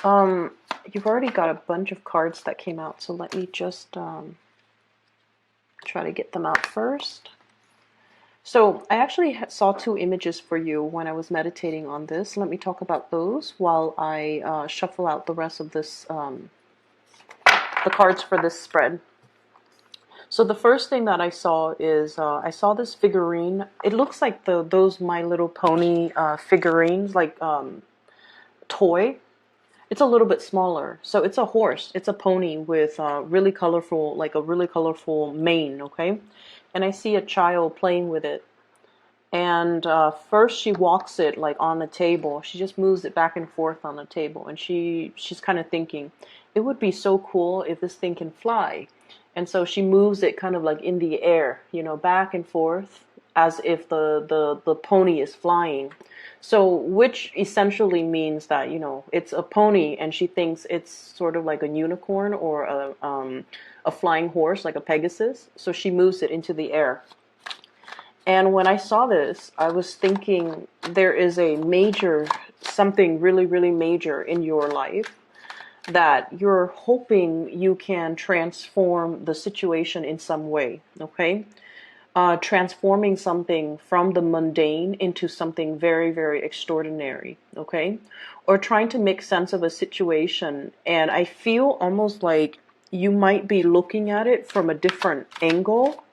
You've already got a bunch of cards that came out, so let me just try to get them out first. So I actually saw two images for you when I was meditating on this. Let me talk about those while I shuffle out the rest of this, the cards for this spread. So the first thing that I saw is I saw this figurine. It looks like those My Little Pony figurines, like toy. It's a little bit smaller. So it's a horse. It's a pony with really colorful, like a really colorful mane, okay? And I see a child playing with it. And first she walks it like on the table. She just moves it back and forth on the table. And she's kind of thinking, it would be so cool if this thing can fly. And so she moves it kind of like in the air, you know, back and forth as if the pony is flying. So which essentially means that, you know, it's a pony and she thinks it's sort of like a unicorn or a flying horse, like a Pegasus. So she moves it into the air. And when I saw this, I was thinking there is a major, something really, really major in your life that you're hoping you can transform the situation in some way, okay? Transforming something from the mundane into something very, very extraordinary, okay? Or trying to make sense of a situation. And I feel almost like you might be looking at it from a different angle.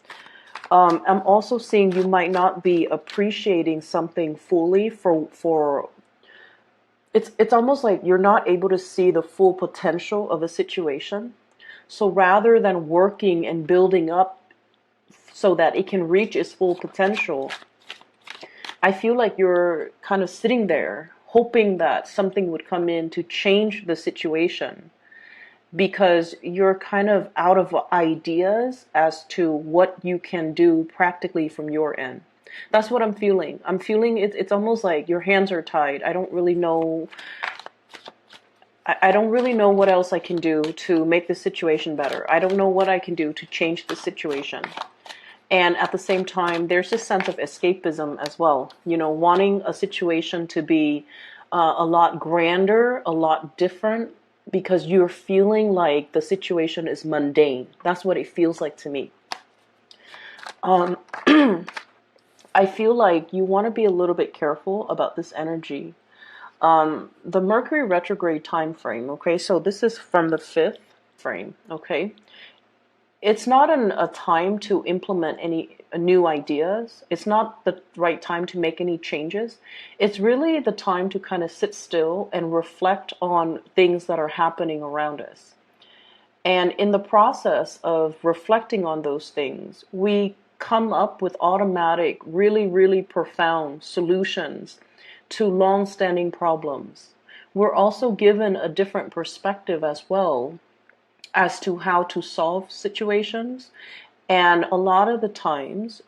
I'm also seeing you might not be appreciating something fully for it's almost like you're not able to see the full potential of a situation. So rather than working and building up so that it can reach its full potential, I feel like you're kind of sitting there hoping that something would come in to change the situation, because you're kind of out of ideas as to what you can do practically from your end. That's what I'm feeling. I'm feeling it's almost like your hands are tied. I don't really know. I don't really know what else I can do to make the situation better. I don't know what I can do to change the situation. And at the same time, there's this sense of escapism as well. You know, wanting a situation to be a lot grander, a lot different, because you're feeling like the situation is mundane. That's what it feels like to me. I feel like you want to be a little bit careful about this energy. The Mercury retrograde time frame, okay, so this is from the 5th frame, okay? It's not a time to implement any new ideas. It's not the right time to make any changes. It's really the time to kind of sit still and reflect on things that are happening around us. And in the process of reflecting on those things, we come up with automatic, really, really profound solutions to long-standing problems. We're also given a different perspective as well as to how to solve situations. And a lot of the times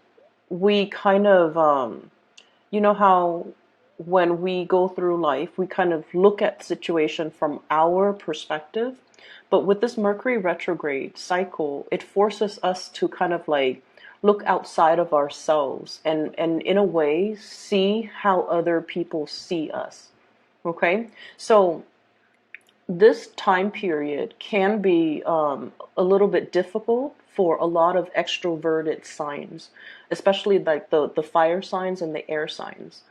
we kind of, you know how when we go through life, we kind of look at the situation from our perspective. But with this Mercury retrograde cycle, it forces us to kind of like look outside of ourselves and in a way see how other people see us. Okay? So this time period can be a little bit difficult for a lot of extroverted signs, especially like the fire signs and the air signs.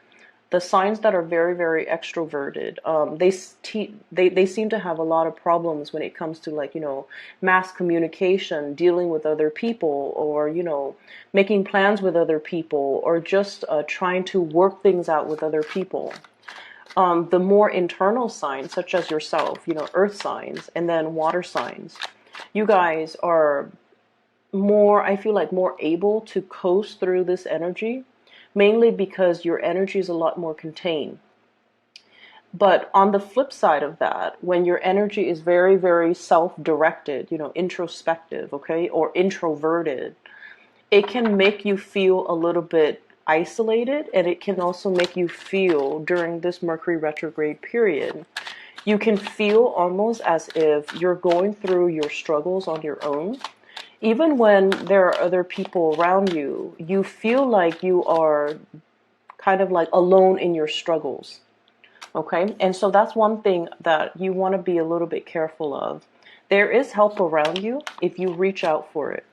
The signs that are very, very extroverted, they seem to have a lot of problems when it comes to, like, you know, mass communication, dealing with other people, or, you know, making plans with other people, or just trying to work things out with other people. The more internal signs, such as yourself, you know, earth signs, and then water signs, you guys are more, I feel like, more able to coast through this energy, mainly because your energy is a lot more contained. But on the flip side of that, when your energy is very, very self-directed, you know, introspective, okay, or introverted, it can make you feel a little bit isolated, and it can also make you feel, during this Mercury retrograde period, you can feel almost as if you're going through your struggles on your own. Even when there are other people around you, you feel like you are kind of like alone in your struggles. Okay, and so that's one thing that you want to be a little bit careful of. There is help around you if you reach out for it,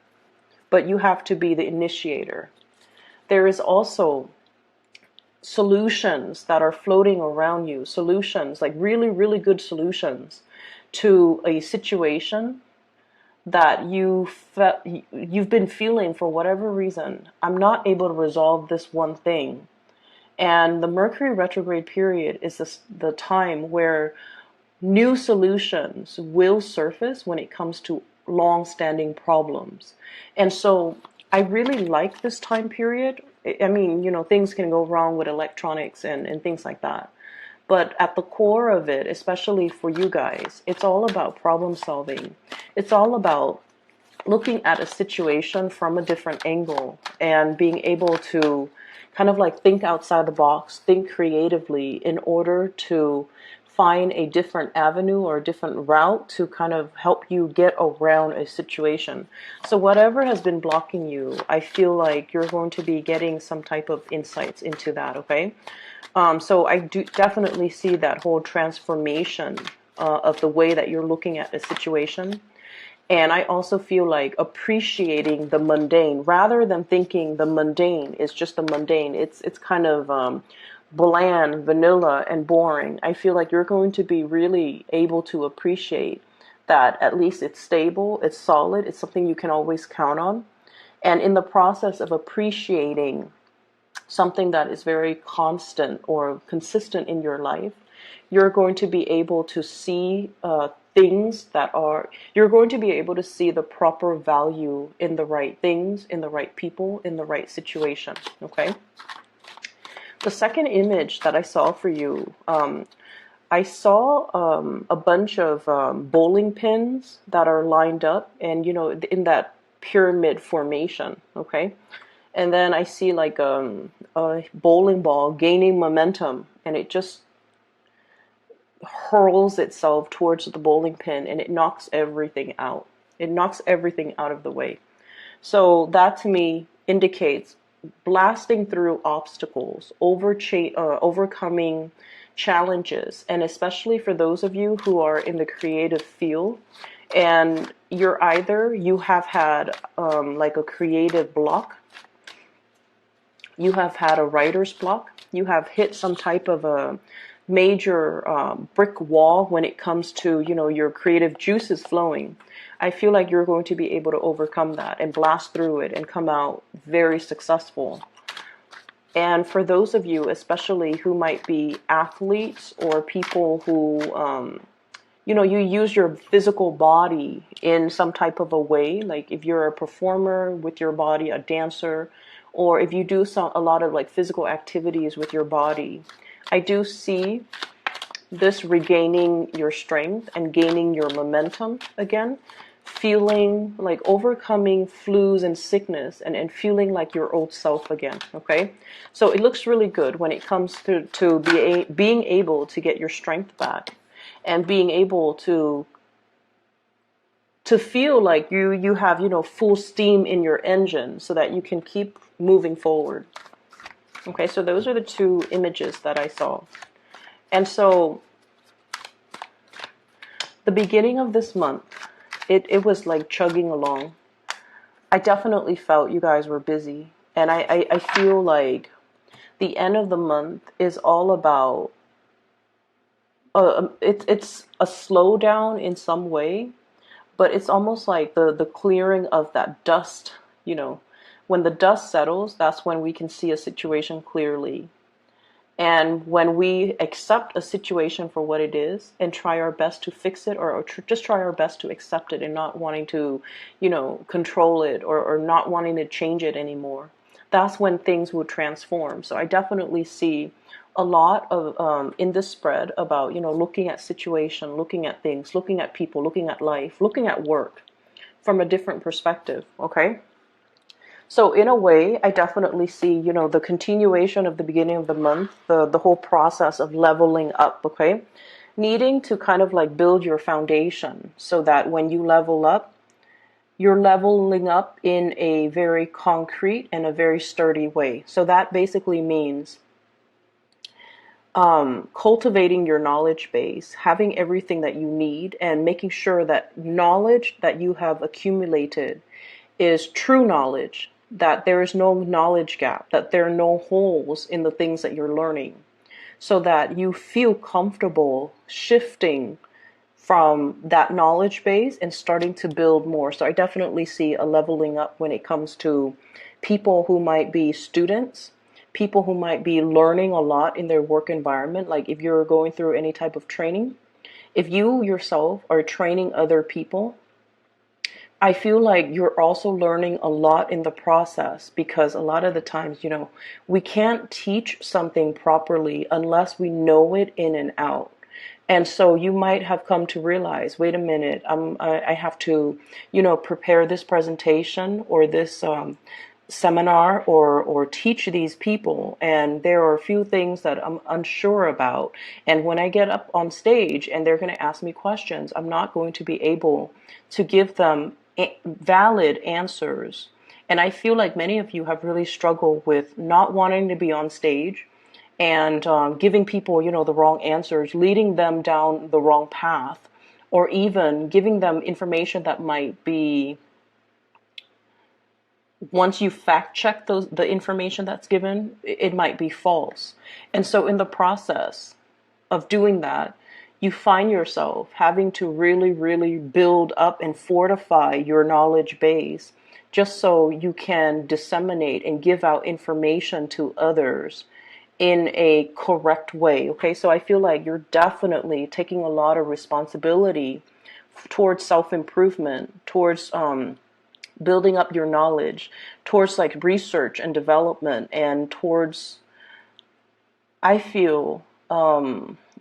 but you have to be the initiator. There is also solutions that are floating around you, solutions, like really, really good solutions to a situation that you've been feeling for whatever reason. I'm not able to resolve this one thing. And the Mercury retrograde period is the time where new solutions will surface when it comes to long-standing problems. And so I really like this time period. I mean, things can go wrong with electronics and things like that. But at the core of it, especially for you guys, it's all about problem solving. It's all about looking at a situation from a different angle and being able to kind of like think outside the box, think creatively in order to find a different avenue or a different route to kind of help you get around a situation. So whatever has been blocking you, I feel like you're going to be getting some type of insights into that, okay? So I do definitely see that whole transformation of the way that you're looking at a situation. And I also feel like appreciating the mundane rather than thinking the mundane is just the mundane. It's kind of bland, vanilla, and boring. I feel like you're going to be really able to appreciate that at least it's stable, it's solid, it's something you can always count on. And in the process of appreciating something that is very constant or consistent in your life, you're going to be able to see you're going to be able to see the proper value in the right things, in the right people, in the right situation, okay? The second image that I saw for you, I saw a bunch of bowling pins that are lined up and, in that pyramid formation, okay? And then I see like a bowling ball gaining momentum, and it just hurls itself towards the bowling pin, and it knocks everything out. It knocks everything out of the way. So that to me indicates blasting through obstacles, overcoming challenges, and especially for those of you who are in the creative field, and you have had like a creative block, you have had a writer's block, you have hit some type of a major brick wall when it comes to, your creative juices flowing. I feel like you're going to be able to overcome that and blast through it and come out very successful. And for those of you, especially who might be athletes or people who, you use your physical body in some type of a way, like if you're a performer with your body, a dancer, or if you do a lot of like physical activities with your body, I do see this regaining your strength and gaining your momentum again, feeling like overcoming flus and sickness and feeling like your old self again, okay? So it looks really good when it comes to being able to get your strength back and being able to feel like you have, full steam in your engine so that you can keep moving forward. Okay, so those are the two images that I saw. And so the beginning of this month, it was like chugging along. I definitely felt you guys were busy. And I feel like the end of the month is all about, it's a slowdown in some way, but it's almost like the clearing of that dust, when the dust settles, that's when we can see a situation clearly. And when we accept a situation for what it is and try our best to fix it, or just try our best to accept it and not wanting to, control it or not wanting to change it anymore, that's when things will transform. So I definitely see a lot of in this spread about, looking at situation, looking at things, looking at people, looking at life, looking at work from a different perspective, okay? So in a way, I definitely see, the continuation of the beginning of the month, the whole process of leveling up, okay? Needing to kind of like build your foundation so that when you level up, you're leveling up in a very concrete and a very sturdy way. So that basically means cultivating your knowledge base, having everything that you need, and making sure that knowledge that you have accumulated is true knowledge, that there is no knowledge gap, that there are no holes in the things that you're learning, so that you feel comfortable shifting from that knowledge base and starting to build more. So I definitely see a leveling up when it comes to people who might be students, people who might be learning a lot in their work environment. Like if you're going through any type of training, if you yourself are training other people, I feel like you're also learning a lot in the process, because a lot of the times, we can't teach something properly unless we know it in and out. And so you might have come to realize, wait a minute, I have to, prepare this presentation or this seminar or teach these people, and there are a few things that I'm unsure about. And when I get up on stage and they're going to ask me questions, I'm not going to be able to give them valid answers. And I feel like many of you have really struggled with not wanting to be on stage and giving people, the wrong answers, leading them down the wrong path, or even giving them information that might be, once you fact check the information that's given, it might be false. And so in the process of doing that, you find yourself having to really, really build up and fortify your knowledge base, just so you can disseminate and give out information to others in a correct way. Okay, so I feel like you're definitely taking a lot of responsibility towards self-improvement, towards building up your knowledge, towards like research and development, and towards, I feel,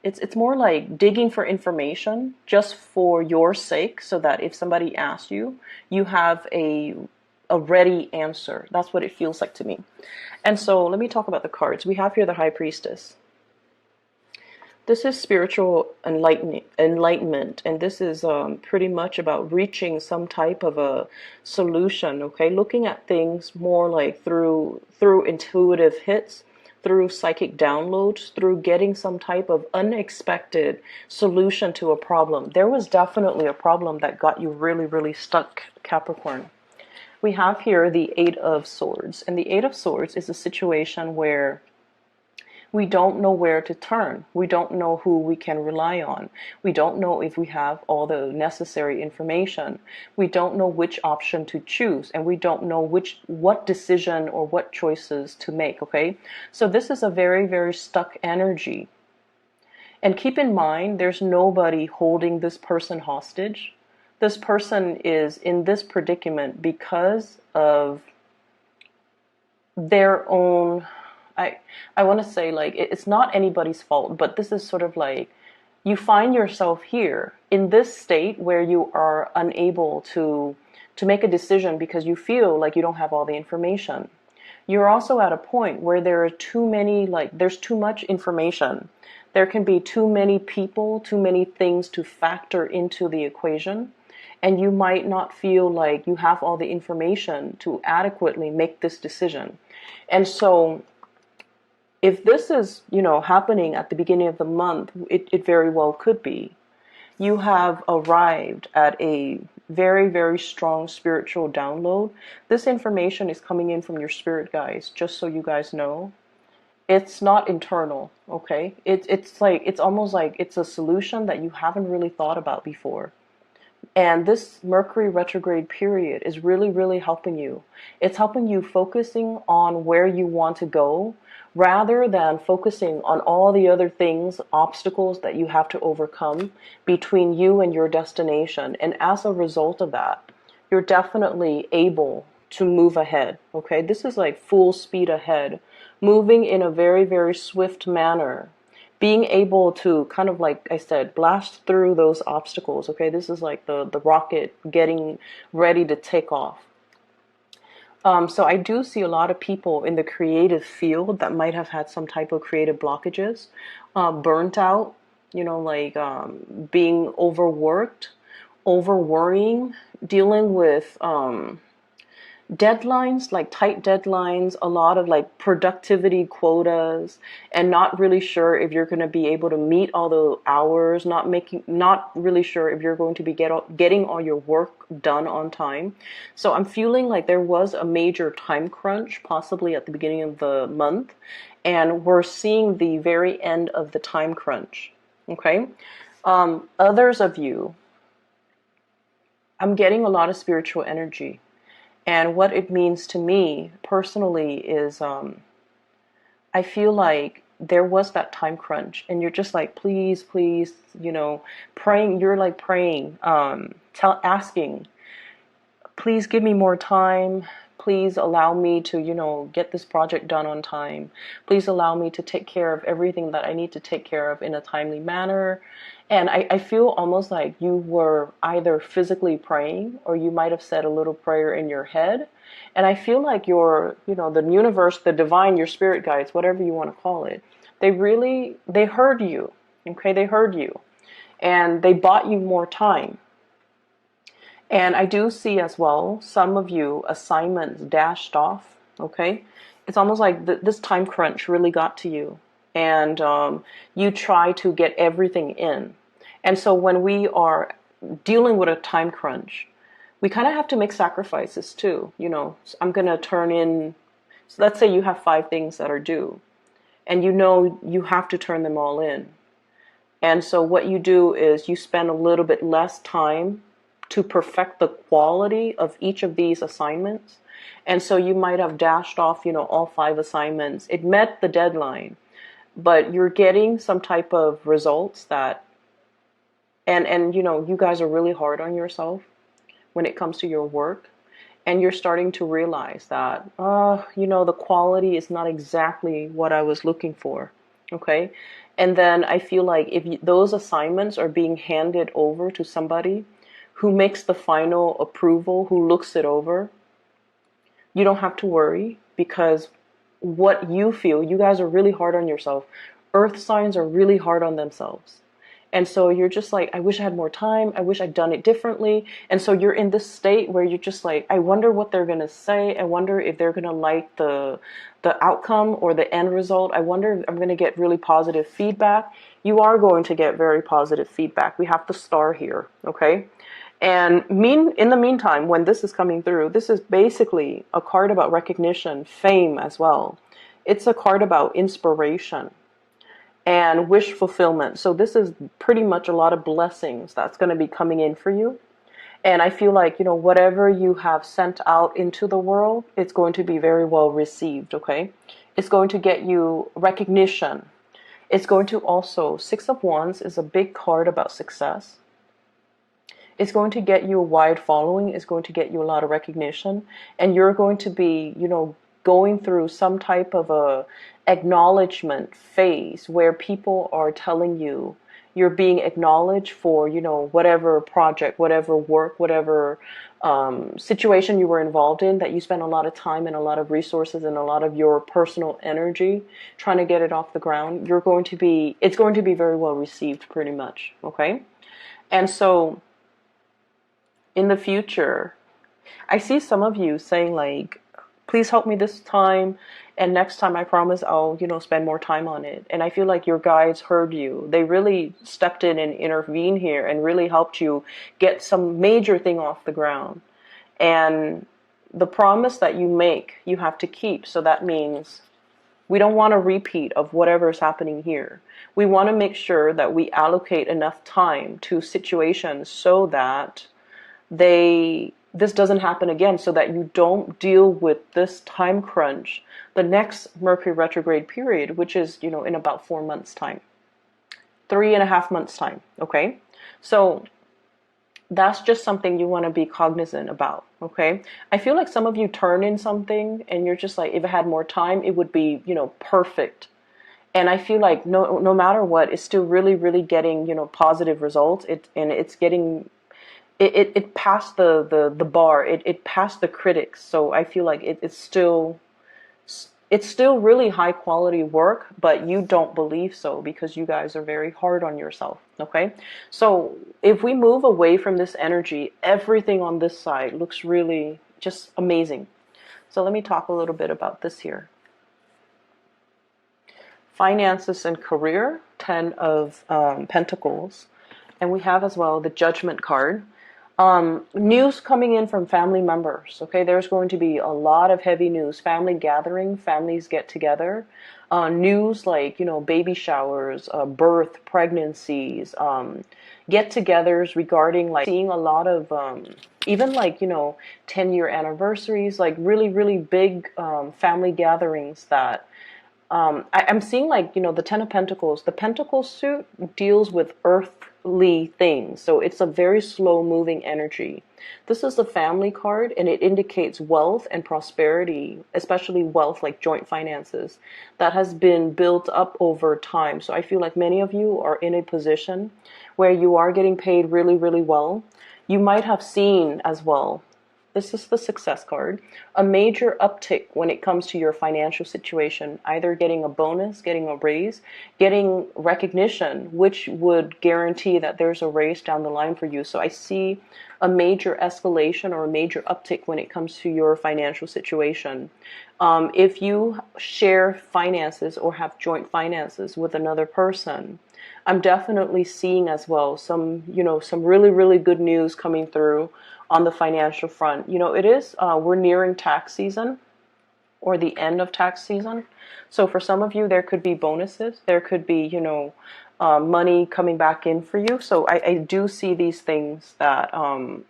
it's more like digging for information just for your sake, so that if somebody asks you, you have a ready answer. That's what it feels like to me. And so let me talk about the cards. We have here the High Priestess. This is spiritual enlightenment, and this is pretty much about reaching some type of a solution. Okay, looking at things more like through intuitive hits, through psychic downloads, through getting some type of unexpected solution to a problem. There was definitely a problem that got you really, really stuck, Capricorn. We have here the Eight of Swords, and the Eight of Swords is a situation where we don't know where to turn. We don't know who we can rely on. We don't know if we have all the necessary information. We don't know which option to choose, and we don't know what decision or what choices to make, okay? So this is a very, very stuck energy. And keep in mind, there's nobody holding this person hostage. This person is in this predicament because of their own, I want to say, like, it's not anybody's fault, but this is sort of like, you find yourself here in this state where you are unable to make a decision because you feel like you don't have all the information. You're also at a point where there are too many, like, there's too much information. There can be too many people, too many things to factor into the equation, and you might not feel like you have all the information to adequately make this decision. And so if this is, happening at the beginning of the month, it very well could be. You have arrived at a very, very strong spiritual download. This information is coming in from your spirit guides, just so you guys know. It's not internal, okay? It's almost like it's a solution that you haven't really thought about before. And this Mercury retrograde period is really, really helping you. It's helping you focusing on where you want to go, rather than focusing on all the other things, obstacles that you have to overcome between you and your destination. And as a result of that, you're definitely able to move ahead, okay? This is like full speed ahead, moving in a very, very swift manner, being able to kind of, like I said, blast through those obstacles, okay? This is like the rocket getting ready to take off. So I do see a lot of people in the creative field that might have had some type of creative blockages, burnt out, being overworked, over worrying, dealing with deadlines, like tight deadlines, a lot of like productivity quotas, and not really sure if you're going to be able to meet all the hours, not really sure if you're going to be getting all your work done on time. So I'm feeling like there was a major time crunch, possibly at the beginning of the month, and we're seeing the very end of the time crunch. Okay. Others of you, I'm getting a lot of spiritual energy. And what it means to me personally is I feel like there was that time crunch, and you're just like, please, please, praying. You're like praying, asking, please give me more time. Please allow me to, get this project done on time. Please allow me to take care of everything that I need to take care of in a timely manner. And I feel almost like you were either physically praying, or you might have said a little prayer in your head. And I feel like the universe, the divine, your spirit guides, whatever you want to call it, they heard you. Okay, they heard you. And they bought you more time. And I do see as well, some of you, assignments dashed off, okay? It's almost like this time crunch really got to you. And you try to get everything in. And so when we are dealing with a time crunch, we kind of have to make sacrifices too. I'm going to turn in, so let's say you have 5 things that are due. And you have to turn them all in. And so what you do is you spend a little bit less time to perfect the quality of each of these assignments. And so you might have dashed off, all 5 assignments. It met the deadline, but you're getting some type of results that, and you guys are really hard on yourself when it comes to your work. And you're starting to realize that, the quality is not exactly what I was looking for. Okay. And then I feel like if those assignments are being handed over to somebody who makes the final approval, who looks it over, you don't have to worry, because what you feel, you guys are really hard on yourself. Earth signs are really hard on themselves. And so you're just like, I wish I had more time. I wish I'd done it differently. And so you're in this state where you're just like, I wonder what they're going to say. I wonder if they're going to like the outcome or the end result. I wonder if I'm going to get really positive feedback. You are going to get very positive feedback. We have the star here, okay? And in the meantime, when this is coming through, this is basically a card about recognition, fame as well. It's a card about inspiration and wish fulfillment. So this is pretty much a lot of blessings that's going to be coming in for you. And I feel like, whatever you have sent out into the world, it's going to be very well received, okay? It's going to get you recognition. It's going to also, 6 of Wands is a big card about success. It's going to get you a wide following. It's going to get you a lot of recognition. And you're going to be, going through some type of a acknowledgement phase where people are telling you you're being acknowledged for, whatever project, whatever work, whatever situation you were involved in, that you spent a lot of time and a lot of resources and a lot of your personal energy trying to get it off the ground. It's going to be very well received pretty much. Okay. And so in the future, I see some of you saying like, please help me this time, and next time I promise I'll, spend more time on it. And I feel like your guides heard you. They really stepped in and intervened here and really helped you get some major thing off the ground. And the promise that you make, you have to keep. So that means we don't want a repeat of whatever is happening here. We want to make sure that we allocate enough time to situations so that this doesn't happen again, so that you don't deal with this time crunch the next Mercury retrograde period, which is, in about 4 months' time, 3.5 months' time. Okay. So that's just something you want to be cognizant about. Okay. I feel like some of you turn in something and you're just like, if I had more time, it would be, perfect. And I feel like no matter what, it's still really, really getting, positive results. It's getting, it passed the bar. It passed the critics. So I feel like it's still really high quality work, but you don't believe so because you guys are very hard on yourself. Okay. So if we move away from this energy, everything on this side looks really just amazing. So let me talk a little bit about this here. Finances and career, 10 of Pentacles. And we have as well the Judgment card. News coming in from family members. Okay, there's going to be a lot of heavy news. Family gathering, families get together. News like, baby showers, birth, pregnancies, get-togethers regarding like seeing a lot of even like 10-year anniversaries, like really, really big family gatherings that I'm seeing like, the Ten of Pentacles. The Pentacle suit deals with earthly things. So it's a very slow moving energy. This is the family card, and it indicates wealth and prosperity, especially wealth like joint finances that has been built up over time. So I feel like many of you are in a position where you are getting paid really, really well. You might have seen as well, this is the Success card, a major uptick when it comes to your financial situation, either getting a bonus, getting a raise, getting recognition, which would guarantee that there's a raise down the line for you. So I see a major escalation or a major uptick when it comes to your financial situation. If you share finances or have joint finances with another person, I'm definitely seeing as well some really, really good news coming through on the financial front. It is, we're nearing tax season or the end of tax season. So for some of you, there could be bonuses. There could be, money coming back in for you. So I do see these things that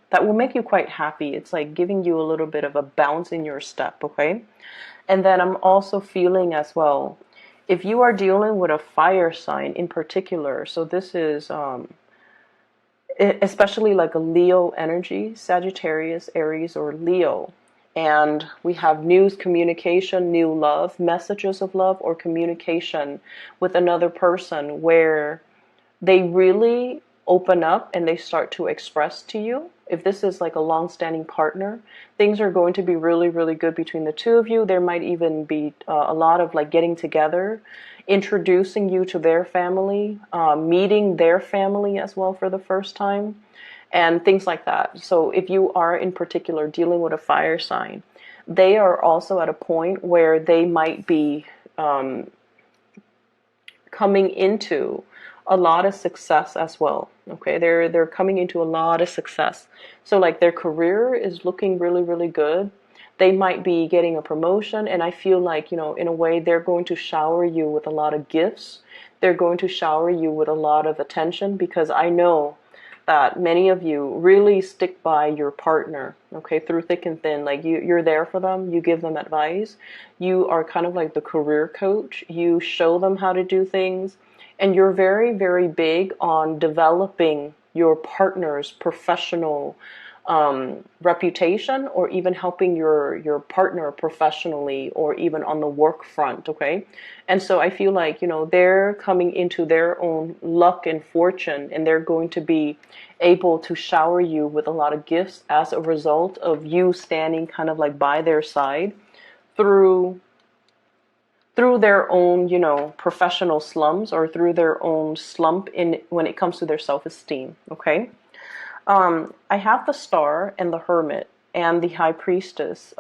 that will make you quite happy. It's like giving you a little bit of a bounce in your step, okay? And then I'm also feeling as well, if you are dealing with a fire sign in particular, so this is especially like a Leo energy, Sagittarius, Aries, or Leo. And we have news, communication, new love, messages of love, or communication with another person where they really open up and they start to express to you. If this is like a long-standing partner, things are going to be really, really good between the two of you. There might even be a lot of like getting together, introducing you to their family, meeting their family as well for the first time, and things like that. So if you are in particular dealing with a fire sign, they are also at a point where they might be coming into a lot of success as well. Okay, they're coming into a lot of success. So like their career is looking really, really good. They might be getting a promotion, and I feel like, in a way, they're going to shower you with a lot of gifts. They're going to shower you with a lot of attention, because I know that many of you really stick by your partner, okay, through thick and thin. Like you're there for them. You give them advice. You are kind of like the career coach. You show them how to do things. And you're very, very big on developing your partner's professional reputation, or even helping your partner professionally, or even on the work front, okay? And so I feel like, they're coming into their own luck and fortune, and they're going to be able to shower you with a lot of gifts as a result of you standing kind of like by their side through their own, professional slums, or through their own slump when it comes to their self-esteem, okay? I have the Star and the Hermit and the High Priestess.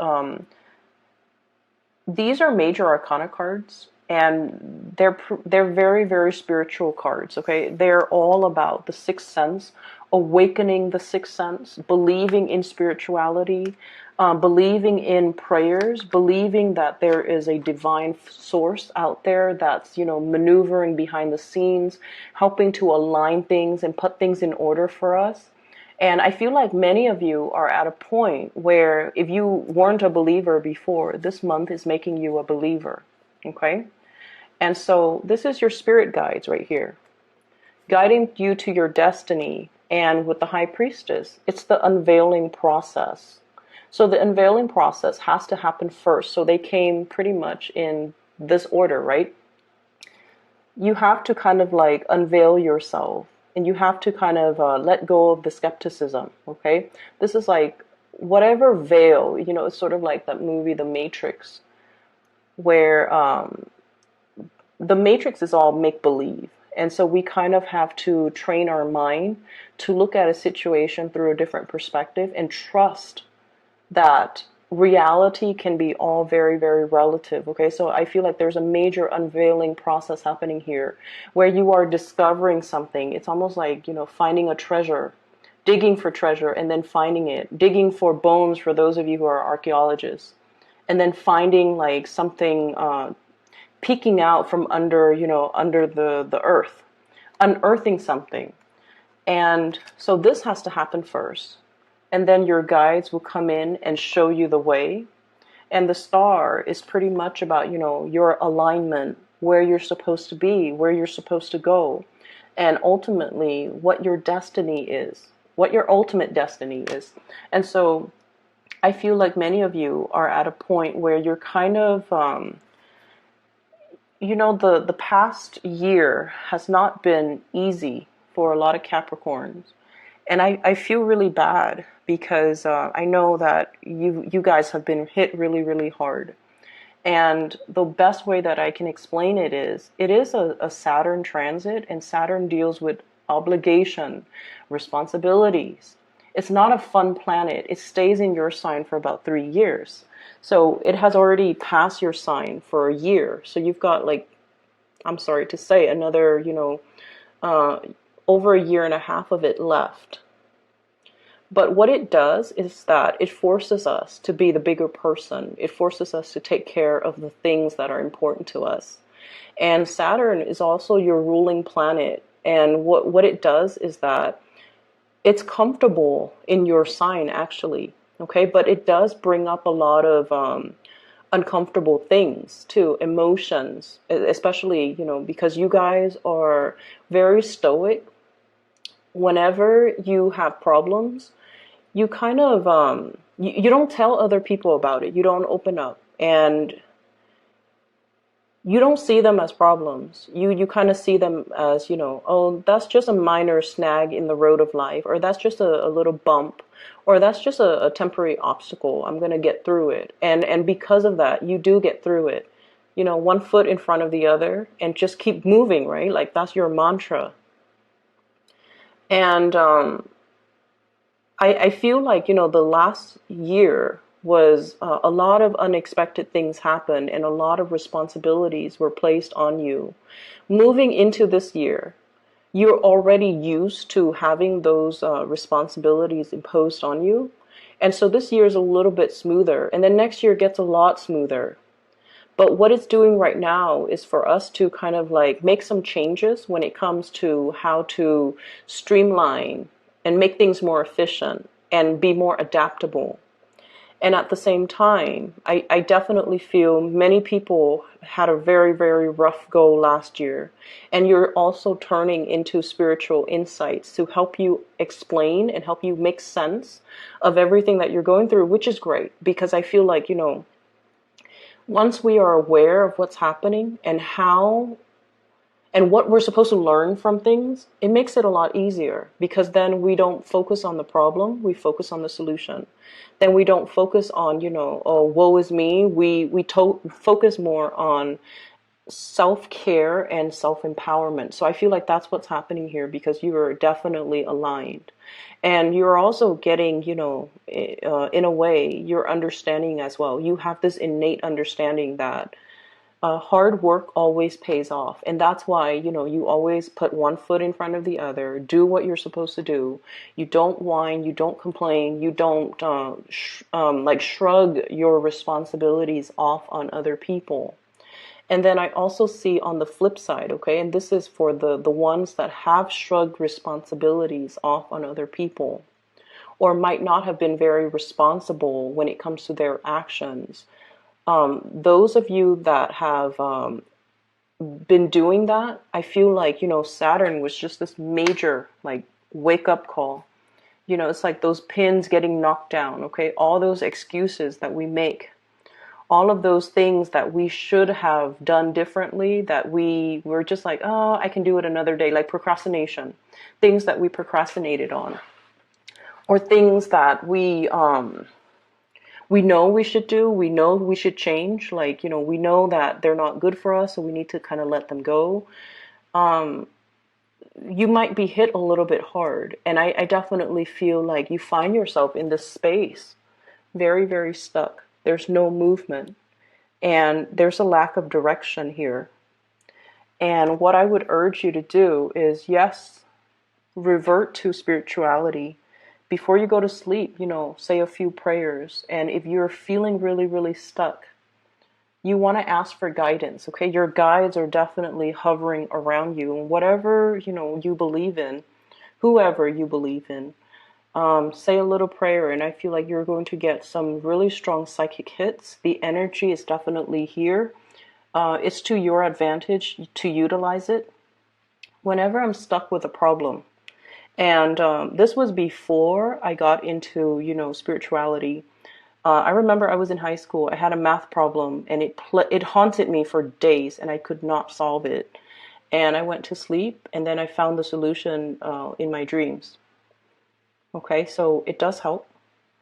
These are major arcana cards, and they're very, very spiritual cards, okay? They're all about the sixth sense, awakening the sixth sense, believing in spirituality, believing in prayers, believing that there is a divine source out there that's, maneuvering behind the scenes, helping to align things and put things in order for us. And I feel like many of you are at a point where if you weren't a believer before, this month is making you a believer, okay? And so this is your spirit guides right here, guiding you to your destiny. And with the High Priestess, it's the unveiling process. So the unveiling process has to happen first. So they came pretty much in this order, right? You have to kind of like unveil yourself. And you have to kind of let go of the skepticism, okay? This is like whatever veil, it's sort of like that movie, The Matrix, where the Matrix is all make-believe. And so we kind of have to train our mind to look at a situation through a different perspective and trust that reality can be all very, very relative. Okay, so I feel like there's a major unveiling process happening here where you are discovering something. It's almost like, finding a treasure, digging for treasure and then finding it, digging for bones for those of you who are archaeologists, and then finding like something peeking out from under, under the earth, unearthing something. And so this has to happen first. And then your guides will come in and show you the way. And the star is pretty much about, your alignment, where you're supposed to be, where you're supposed to go, and ultimately what your destiny is, what your ultimate destiny is. And so I feel like many of you are at a point where you're kind of, the past year has not been easy for a lot of Capricorns. And I feel really bad because I know that you guys have been hit really, really hard. And the best way that I can explain it is a Saturn transit, and Saturn deals with obligation, responsibilities. It's not a fun planet. It stays in your sign for about 3 years. So it has already passed your sign for a year. So you've got, like, I'm sorry to say, another, over a year and a half of it left. But what it does is that it forces us to be the bigger person. It forces us to take care of the things that are important to us. And Saturn is also your ruling planet. And what it does is that it's comfortable in your sign, actually. Okay, but it does bring up a lot of uncomfortable things too, emotions, especially, because you guys are very stoic. Whenever you have problems, you kind of you don't tell other people about it. You don't open up, and you don't see them as problems. You kind of see them as, oh, that's just a minor snag in the road of life, or that's just a little bump, or that's just a temporary obstacle. I'm going to get through it. And because of that, you do get through it. One foot in front of the other and just keep moving, right? Like that's your mantra. And I feel like, the last year was a lot of unexpected things happened and a lot of responsibilities were placed on you. Moving into this year, you're already used to having those responsibilities imposed on you. And so this year is a little bit smoother. And then next year gets a lot smoother. But what it's doing right now is for us to kind of like make some changes when it comes to how to streamline and make things more efficient and be more adaptable. And at the same time, I definitely feel many people had a very, very rough go last year. And you're also turning into spiritual insights to help you explain and help you make sense of everything that you're going through, which is great. Because I feel like, once we are aware of what's happening and how and what we're supposed to learn from things, it makes it a lot easier, because then we don't focus on the problem, we focus on the solution. Then we don't focus on, oh, woe is me. We focus more on self-care and self-empowerment. So I feel like that's what's happening here, because you are definitely aligned. And you're also getting, in a way, you're understanding as well. You have this innate understanding that hard work always pays off. And that's why, you always put one foot in front of the other, do what you're supposed to do. You don't whine, you don't complain, you don't shrug your responsibilities off on other people. And then I also see on the flip side, okay, and this is for the ones that have shrugged responsibilities off on other people, or might not have been very responsible when it comes to their actions. Those of you that have been doing that, I feel like, Saturn was just this major, like, wake up call. It's like those pins getting knocked down, okay? All those excuses that we make, all of those things that we should have done differently, that we were just like, oh, I can do it another day, like procrastination, things that we procrastinated on, or things that we know we should do, we know we should change, like, we know that they're not good for us, so we need to kind of let them go. You might be hit a little bit hard, and I definitely feel like you find yourself in this space very, very stuck. There's no movement, and there's a lack of direction here. And what I would urge you to do is, yes, revert to spirituality. Before you go to sleep, say a few prayers. And if you're feeling really, really stuck, you want to ask for guidance, okay? Your guides are definitely hovering around you. And whatever, you believe in, whoever you believe in, say a little prayer, and I feel like you're going to get some really strong psychic hits. The energy is definitely here. It's to your advantage to utilize it. Whenever I'm stuck with a problem, and this was before I got into, spirituality. I remember I was in high school. I had a math problem, and it haunted me for days, and I could not solve it. And I went to sleep, and then I found the solution in my dreams. Okay, so it does help.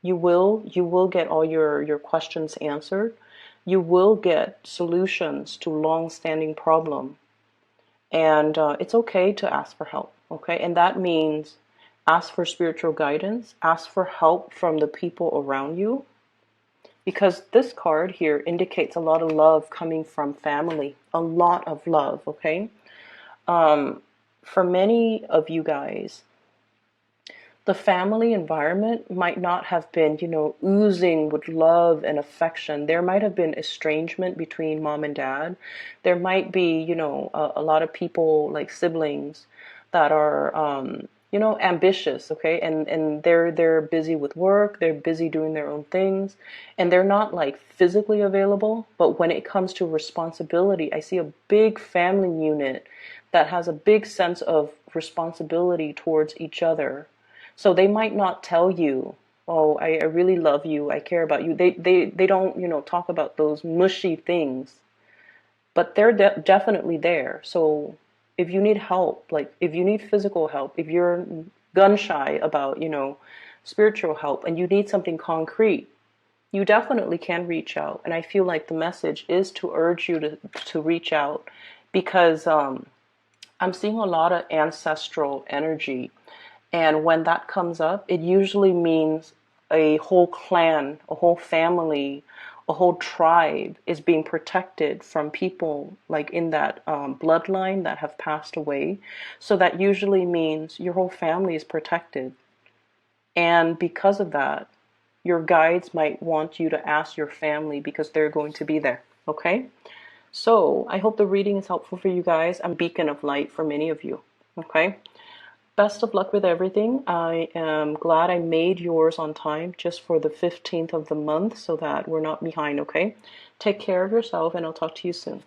You will get all your questions answered. You will get solutions to long-standing problem. And it's okay to ask for help, okay? And that means ask for spiritual guidance, ask for help from the people around you, because this card here indicates a lot of love coming from family, a lot of love, okay? For many of you guys, the family environment might not have been, oozing with love and affection. There might have been estrangement between mom and dad. There might be, a lot of people like siblings that are, ambitious, okay? And they're busy with work. They're busy doing their own things, and they're not like physically available. But when it comes to responsibility, I see a big family unit that has a big sense of responsibility towards each other. So they might not tell you, oh, I really love you, I care about you. They don't, talk about those mushy things, but they're definitely there. So if you need help, like if you need physical help, if you're gun shy about, spiritual help, and you need something concrete, you definitely can reach out. And I feel like the message is to urge you to reach out, because I'm seeing a lot of ancestral energy. And when that comes up, it usually means a whole clan, a whole family, a whole tribe is being protected from people like in that bloodline that have passed away. So that usually means your whole family is protected. And because of that, your guides might want you to ask your family because they're going to be there. Okay? So I hope the reading is helpful for you guys. I'm a beacon of light for many of you. Okay? Best of luck with everything. I am glad I made yours on time just for the 15th of the month so that we're not behind, okay? Take care of yourself, and I'll talk to you soon.